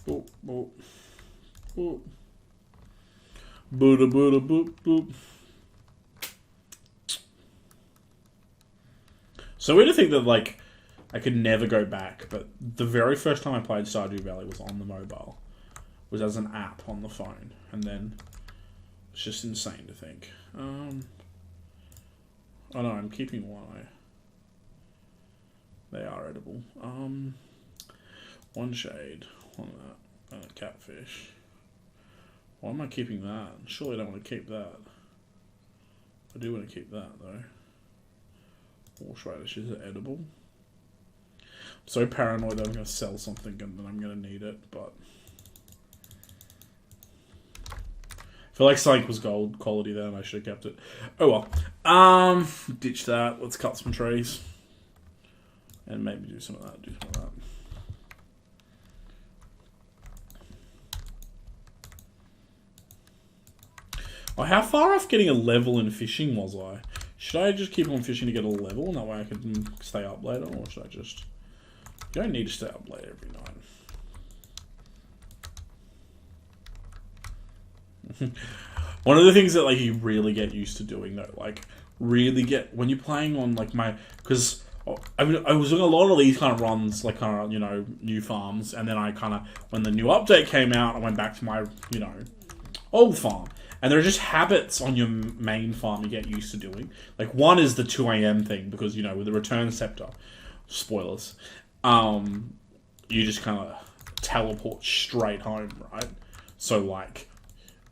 Oh, oh, oh. Booda, booda, boop, boop. So weird to think that, like, I could never go back, but the very first time I played Stardew Valley was on the mobile. Was as an app on the phone. And then it's just insane to think. Oh no, I'm keeping one. They are edible. One shade, one of that, and a catfish. Why am I keeping that? Surely I don't want to keep that. I do want to keep that though. Horseradish, is it edible? I'm so paranoid that I'm going to sell something and then I'm going to need it, but... I feel like something was gold quality there and I should have kept it. Oh well. Ditch that. Let's cut some trees. And maybe do some of that, Oh, how far off getting a level in fishing was I? Should I just keep on fishing to get a level and that way I can stay up later? Or should I just... You don't need to stay up late every night. One of the things that like you really get used to doing though, like really get when you're playing on like my because I mean I was doing a lot of these kind of runs like kind of new farms, and then I kind of when the new update came out I went back to my old farm, and there are just habits on your main farm you get used to doing. Like one is the 2 a.m. thing because with the return scepter, spoilers, you just kind of teleport straight home, right? So like.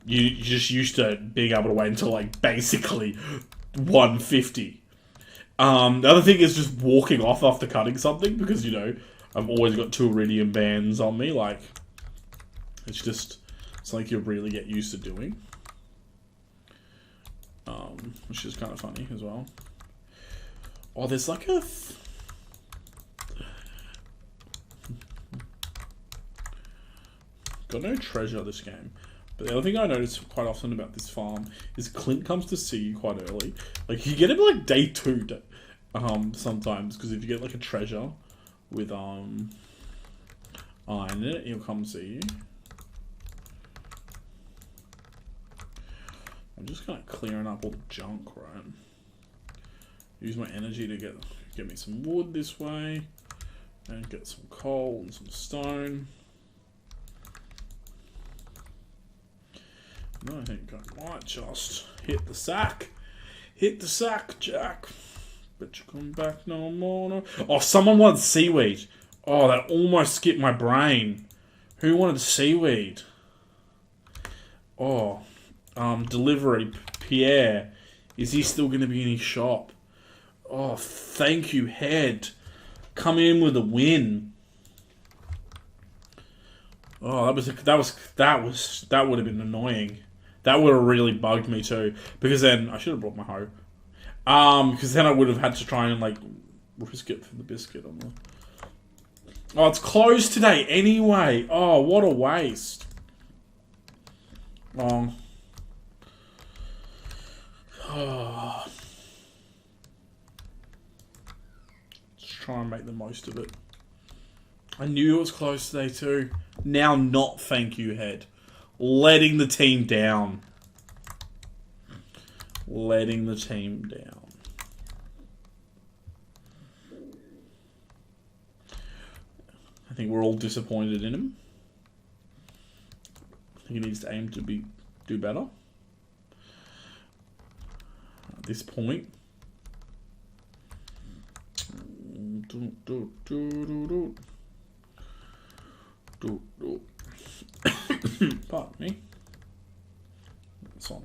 You're just used to being able to wait until, like, basically 1:50. The other thing is just walking off after cutting something, because, I've always got 2 iridium bands on me. Like, it's like you really get used to doing. Which is kind of funny as well. Oh, there's like a... Got no treasure this game. But the other thing I notice quite often about this farm is Clint comes to see you quite early. Like, you get him like day 2, sometimes, because if you get like a treasure with iron in it, he'll come see you. I'm just kind of clearing up all the junk, right? Use my energy to get me some wood this way, and get some coal and some stone. I think I might just hit the sack. Hit the sack, Jack. But you come back no more. No. Oh, someone wanted seaweed. Oh, that almost skipped my brain. Who wanted seaweed? Oh, delivery. Pierre. Is he still going to be in his shop? Oh, thank you, Head. Come in with a win. Oh, that would have been annoying. That would have really bugged me too, because then I should have brought my hoe. Because then I would have had to try and like risk it for the biscuit on the. Oh, it's closed today anyway. Oh, what a waste. Oh. Let's try and make the most of it. I knew it was closed today too. Now, not thank you, Head. Letting the team down. Letting the team down. I think we're all disappointed in him. I think he needs to aim to do better. At this point. Pardon me. Some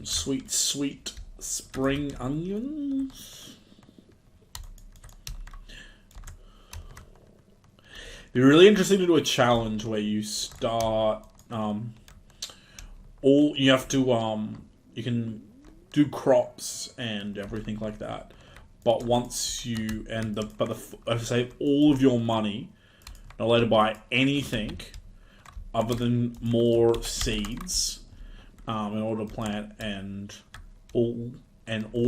sweet, sweet spring onions. It'd be really interesting to do a challenge where you start you have to you can do crops and everything like that, but once you save all of your money. Not allowed to buy anything other than more seeds in order to plant, and all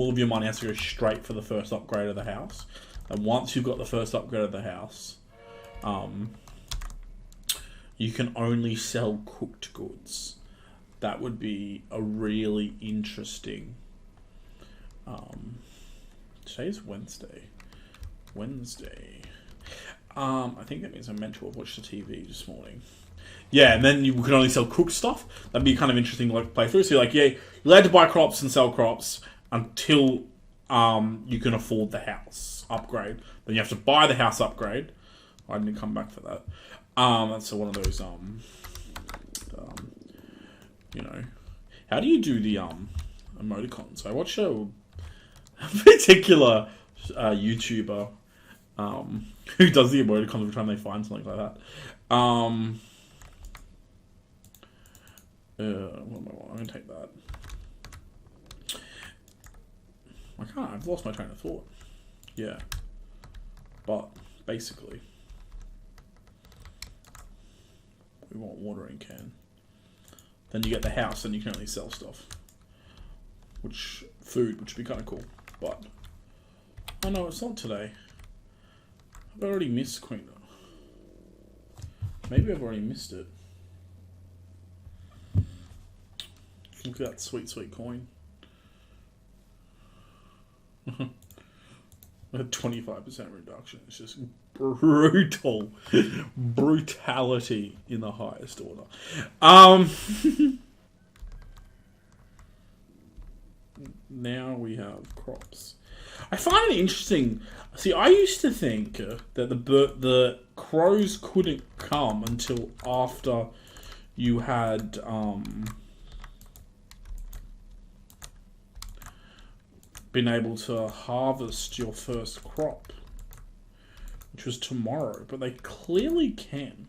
of your money has to go straight for the first upgrade of the house. And once you've got the first upgrade of the house, you can only sell cooked goods. That would be a really interesting. Today's Wednesday. I think that means I meant to have watched the TV this morning. Yeah, and then you can only sell cooked stuff. That'd be kind of interesting to like play through. So you're like, yeah, you're allowed to buy crops and sell crops until you can afford the house upgrade. Then you have to buy the house upgrade. I didn't come back for that. That's one of those how do you do the emoticons? I watch a particular YouTuber who does the emoticons every time they find something like that. I'm going to take that. I can't. I've lost my train of thought. Yeah. But, basically, we want watering can. Then you get the house and you can only sell stuff. Which would be kind of cool. But, oh no, it's not today. I've already missed Queen. Maybe I've already missed it. Look at that sweet, sweet coin. A 25% reduction. It's just brutal. Brutality in the highest order. Now we have crops. I find it interesting. See, I used to think that the crows couldn't come until after you had been able to harvest your first crop, which was tomorrow, but they clearly can.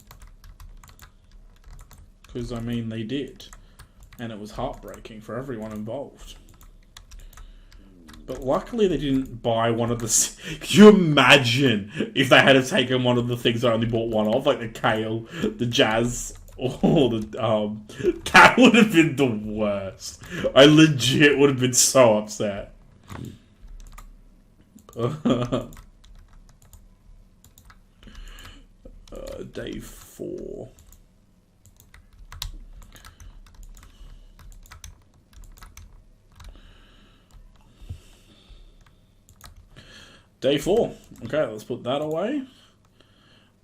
Because, I mean, they did. And it was heartbreaking for everyone involved. But luckily they didn't buy one of the... Can you imagine if they had taken one of the things I only bought one of? Like the kale, the jazz, or the... That would have been the worst. I legit would have been so upset. Day 4. Day 4. Okay, let's put that away.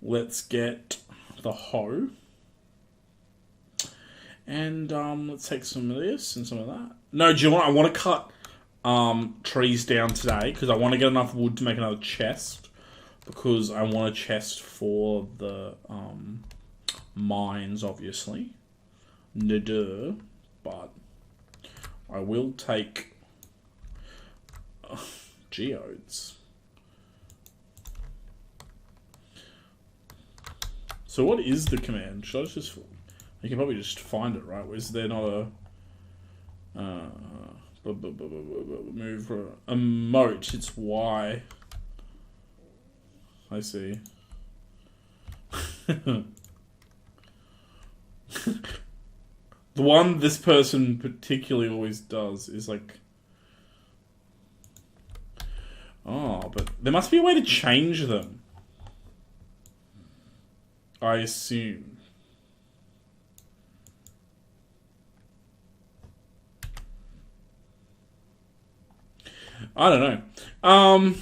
Let's get the hoe. And let's take some of this and some of that. No, do you know what? I want to cut trees down today because I want to get enough wood to make another chest. Because I want a chest for the mines, obviously. Nadir. But I will take geodes. So what is the command? Should I just... You can probably just find it, right? Is there not a... move... Emote. It's Y. I see. The one this person particularly always does is like... Oh, but there must be a way to change them. I assume. I don't know.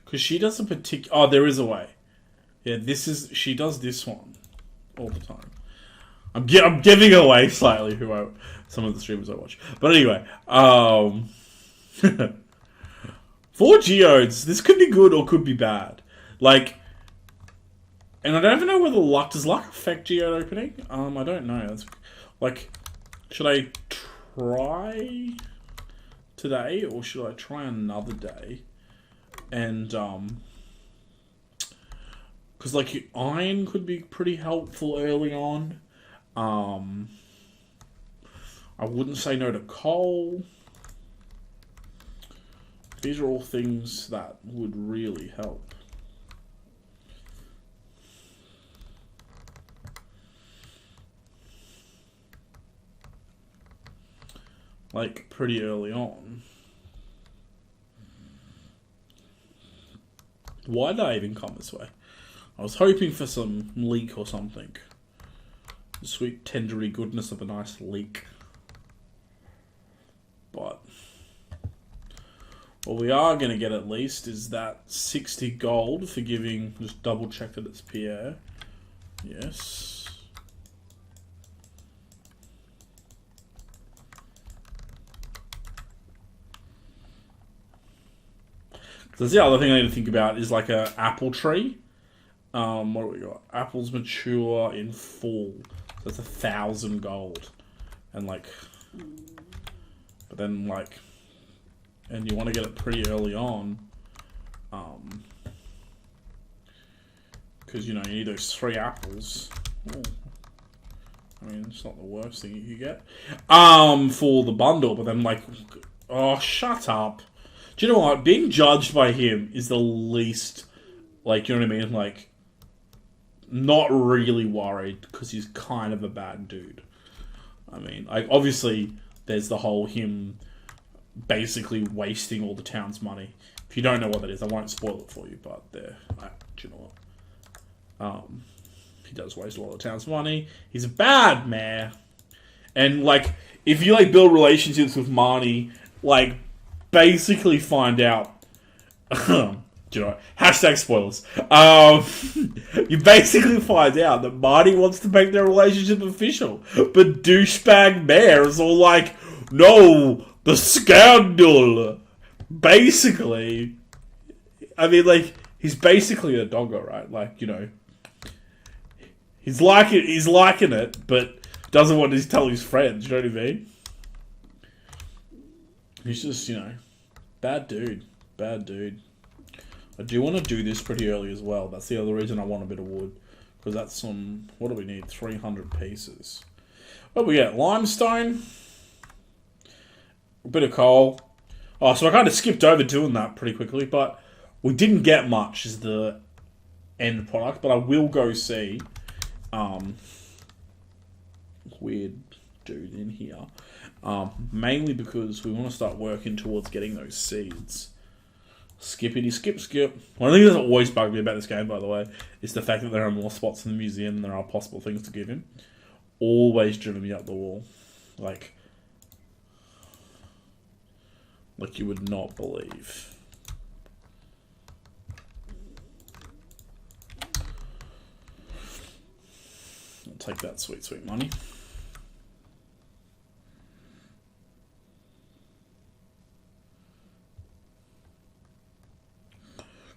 Because she does a particular... Oh, there is a way. Yeah, this is... She does this one all the time. I'm giving away slightly some of the streamers I watch. But anyway, 4 geodes. This could be good or could be bad. Like, and I don't even know whether luck... Does luck affect geode opening? I don't know. That's, like, should I try today or should I try another day? And, because, like, iron could be pretty helpful early on. I wouldn't say no to coal. These are all things that would really help. Like, pretty early on. Why did I even come this way? I was hoping for some leek or something. The sweet tendery goodness of a nice leek. But what we are going to get at least is that 60 gold for giving... Just double check that it's Pierre. Yes. That's the other thing I need to think about is like a apple tree. What do we got? Apples mature in fall. So that's 1,000 gold. And like... But then like... And you want to get it pretty early on. Because, you know, you need those 3 apples. Ooh. I mean, it's not the worst thing you could get. For the bundle, but then like... Oh, shut up. Do you know what? Being judged by him is the least... Like, you know what I mean? Like... Not really worried, because he's kind of a bad dude. I mean, like, obviously, there's the whole him basically wasting all the town's money. If you don't know what that is, I won't spoil it for you, but there. Do you know what? He does waste a lot of the town's money. He's a bad mayor. And, like, if you, like, build relationships with Marnie, like, basically find out... Do you know what? Hashtag spoilers. You basically find out that Marty wants to make their relationship official, but douchebag mayor is all like, "No, the scandal." Basically, I mean, like, he's basically a doggo, right? Like, you know, he's liking it, but doesn't want to tell his friends. You know what I mean? He's just, you know, bad dude. I do want to do this pretty early as well. That's the other reason I want a bit of wood. Because that's some... What do we need? 300 pieces. What do we get? Limestone. A bit of coal. Oh, so I kind of skipped over doing that pretty quickly. But we didn't get much as the end product. But I will go see... weird dude in here. Mainly because we want to start working towards getting those seeds. Skippity skip skip. One of the things that's always bugged me about this game, by the way, is the fact that there are more spots in the museum than there are possible things to give him. Always driven me up the wall. Like you would not believe. I'll take that sweet, sweet money.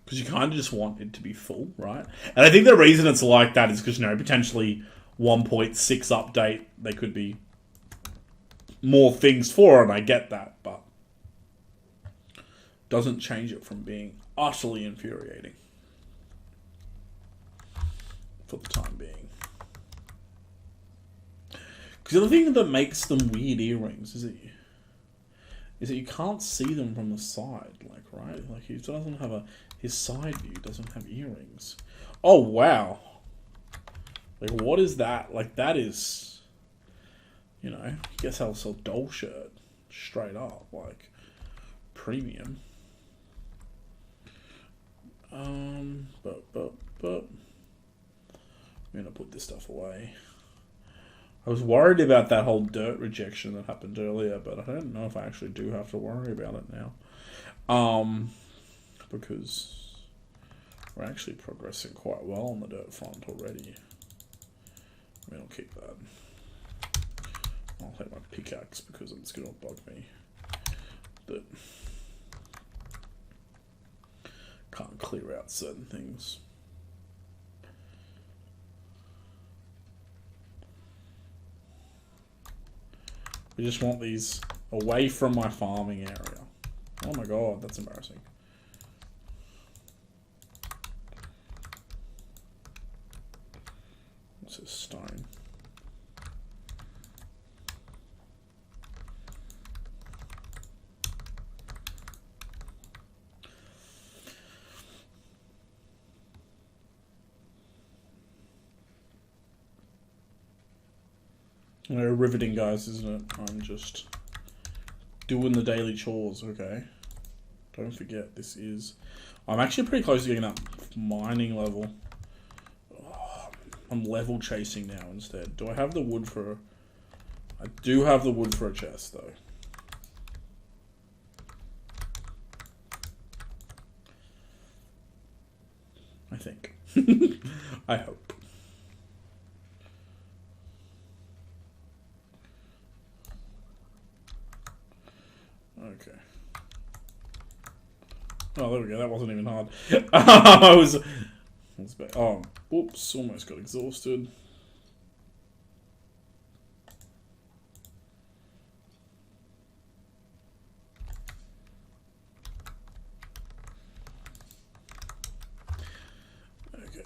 Because you kind of just want it to be full, right? And I think the reason it's like that is because, you know, potentially 1.6 update, there could be more things for it, and I get that, but doesn't change it from being utterly infuriating for the time being. Because the other thing that makes them weird earrings is that you can't see them from the side, like, right? Like, he doesn't have his side view doesn't have earrings. Oh, wow. Like, what is that? Like, that is, you know, I guess I'll sell doll shirt straight up, like, premium. But I'm gonna put this stuff away. I was worried about that whole dirt rejection that happened earlier, but I don't know if I actually do have to worry about it now. Because we're actually progressing quite well on the dirt front already. I mean, I'll keep that. I'll take my pickaxe because it's going to bug me that can't clear out certain things. We just want these away from my farming area. Oh my god, that's embarrassing. What's this stone? Riveting, guys, isn't it? I'm just doing the daily chores, okay? Don't forget, this is... I'm actually pretty close to getting that mining level. Oh, I'm level chasing now instead. Do I have the wood for... I do have the wood for a chest, though. I think. I hope. Okay. Oh, there we go. That wasn't even hard. I was... Oh, whoops. Almost got exhausted. Okay.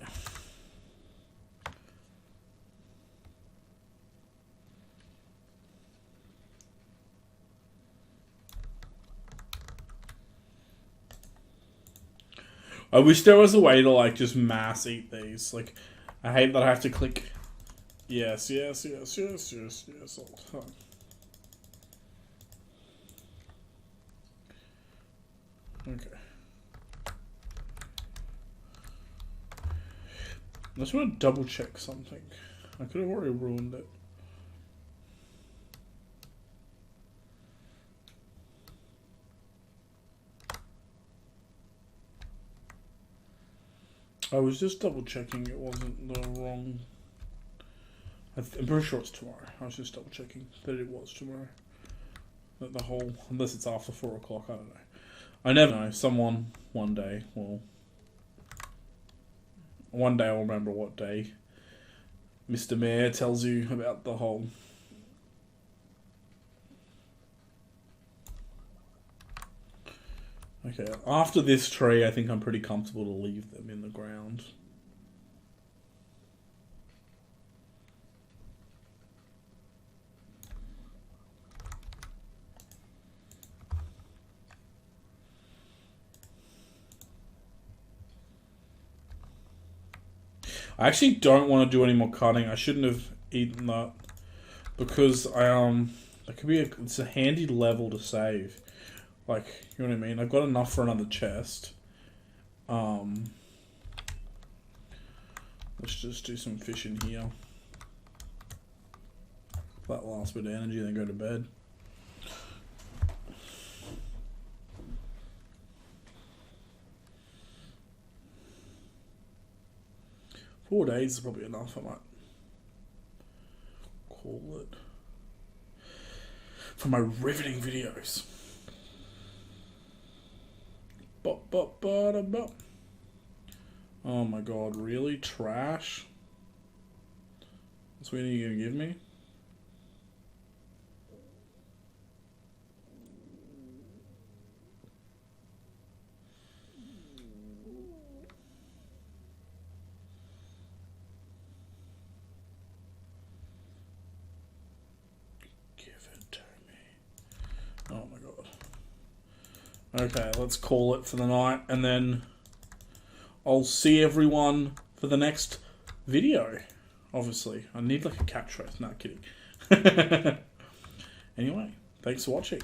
I wish there was a way to, like, just mass eat these. Like, I hate that I have to click yes, yes, yes, yes, yes, yes all the time. Okay. I just want to double check something. I could have already ruined it. I was just double checking it wasn't the wrong... I'm pretty sure it's tomorrow. I was just double checking that it was tomorrow. That the whole... Unless it's after 4 o'clock, I don't know. I never know. Someone, one day, will... One day I'll remember what day Mr. Mayor tells you about the whole... Okay, after this tree, I think I'm pretty comfortable to leave them in the ground. I actually don't want to do any more cutting. I shouldn't have eaten that because that could be it's a handy level to save. Like, you know what I mean? I've got enough for another chest. Let's just do some fishing here. That last bit of energy, then go to bed. Four days is probably enough, I might call it. For my riveting videos. Oh my god, really? Trash? That's what you're gonna give me? Give it to me. Oh my god. Okay, let's call it for the night, and then I'll see everyone for the next video. Obviously, I need like a catchphrase. No, kidding. Anyway, thanks for watching.